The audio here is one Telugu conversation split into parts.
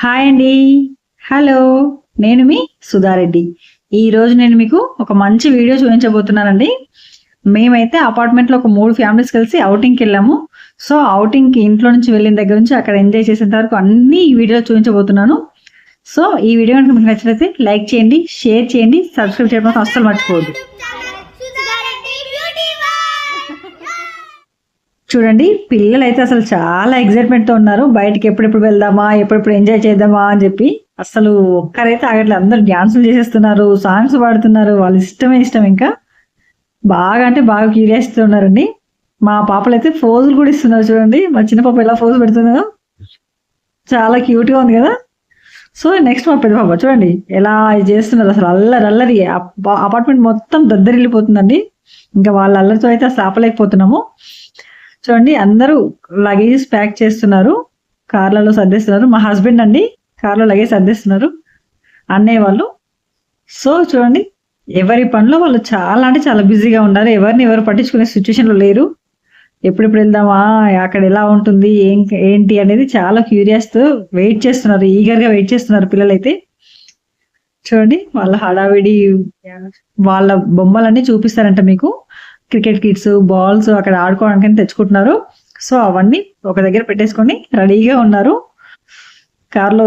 హాయ్ అండి. హలో. నేను మీ సుధారెడ్డి. ఈరోజు నేను మీకు ఒక మంచి వీడియో చూపించబోతున్నానండి. మేమైతే అపార్ట్మెంట్లో ఒక 3 ఫ్యామిలీస్ కలిసి ఔటింగ్కి వెళ్ళాము. సో ఔటింగ్కి ఇంట్లో నుంచి వెళ్ళిన దగ్గర నుంచి అక్కడ ఎంజాయ్ చేసేంత వరకు అన్నీ ఈ వీడియోలో చూపించబోతున్నాను. సో ఈ వీడియో కనుక మీకు నచ్చినట్లయితే లైక్ చేయండి, షేర్ చేయండి, సబ్స్క్రైబ్ చేయడం మాత్రం అస్సలు మర్చిపోవద్దు. చూడండి, పిల్లలు అయితే అసలు చాలా ఎగ్జైట్మెంట్తో ఉన్నారు. బయటికి ఎప్పుడెప్పుడు వెళ్దామా, ఎప్పుడెప్పుడు ఎంజాయ్ చేద్దామా అని చెప్పి. అసలు ఒక్కరైతే ఆగట్లేదు, అందరూ డ్యాన్సులు చేసేస్తున్నారు, సాంగ్స్ పాడుతున్నారు. వాళ్ళ ఇష్టం ఇంకా బాగా అంటే బాగా క్యూరియాసిటీ ఉన్నారండి. మా పాపలు అయితే ఫోజులు కూడా ఇస్తున్నారు. చూడండి మా చిన్న పాప ఎలా ఫోజు పెడుతుందో, చాలా క్యూట్గా ఉంది కదా. సో నెక్స్ట్ మా పెద్ద పాప చూడండి ఎలా చేస్తున్నారు. అసలు అల్లరి అపార్ట్మెంట్ మొత్తం దద్దరిల్లిపోతుందండి. ఇంకా వాళ్ళ అల్లరితో అయితే అసలు ఆపలేకపోతున్నాము. చూడండి అందరూ లగేజెస్ ప్యాక్ చేస్తున్నారు, కార్లలో సర్దేస్తున్నారు. మా హస్బెండ్ అండి కార్లో లగేజ్ సర్దేస్తున్నారు, అన్నయ్య వాళ్ళు. సో చూడండి ఎవరి పనిలో వాళ్ళు చాలా అంటే చాలా బిజీగా ఉన్నారు. ఎవరిని ఎవరు పట్టించుకునే సిచ్యువేషన్లో లేరు. ఎప్పుడెప్పుడు వెళ్దామా, అక్కడ ఎలా ఉంటుంది, ఏంటి అనేది చాలా క్యూరియాస్తో వెయిట్ చేస్తున్నారు, ఈగర్గా వెయిట్ చేస్తున్నారు పిల్లలైతే. చూడండి వాళ్ళ హడావిడి, వాళ్ళ బొమ్మలన్నీ చూపిస్తారంట మీకు. క్రికెట్ కిట్స్, బాల్స్ అక్కడ ఆడుకోవడానికి తెచ్చుకుంటున్నారు. సో అవన్నీ ఒక దగ్గర పెట్టేసుకొని రెడీగా ఉన్నారు కార్లో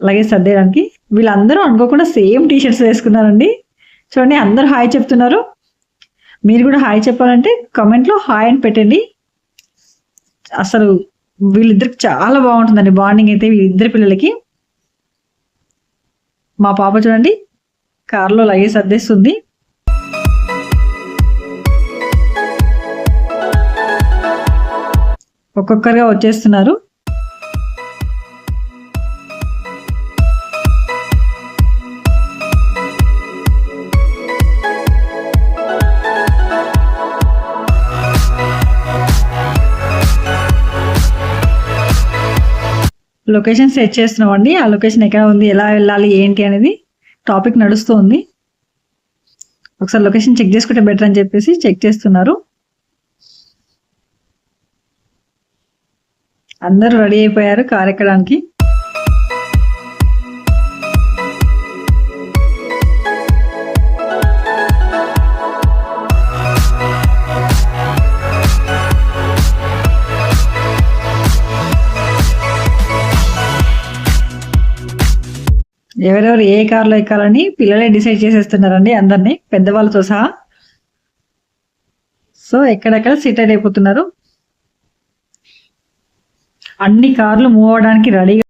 లగేజ్ సర్దేయడానికి. వీళ్ళందరూ అనుకోకుండా సేమ్ టీషర్ట్స్ వేసుకున్నారండి. చూడండి అందరూ హాయ్ చెప్తున్నారు. మీరు కూడా హాయ్ చెప్పాలంటే కామెంట్లో హాయ్ అని పెట్టండి. అసలు వీళ్ళిద్దరికి చాలా బాగుంటుందండి బాండింగ్ అయితే వీళ్ళిద్దరి పిల్లలకి. మా పాప చూడండి కార్లో లగేజ్ సర్దేస్తుంది. ఒక్కొక్కరుగా వచ్చేస్తున్నారు. లొకేషన్ సెట్ చేస్తున్నామండి. ఆ లొకేషన్ ఎక్కడ ఉంది, ఎలా వెళ్ళాలి, ఏంటి అనేది టాపిక్ నడుస్తూ ఉంది. ఒకసారి లొకేషన్ చెక్ చేసుకుంటే బెటర్ అని చెప్పేసి చెక్ చేస్తున్నారు. అందరూ రెడీ అయిపోయారు కార్ ఎక్కడానికి. ఎవరెవరు ఏ కార్లో ఎక్కాలని పిల్లలే డిసైడ్ చేసేస్తున్నారండి, అందరినీ పెద్దవాళ్ళతో సహా. సో ఎక్కడెక్కడ సీటెడ్ అయిపోతున్నారు. అన్ని కార్లు మూవ్ అవడానికి రెడీగా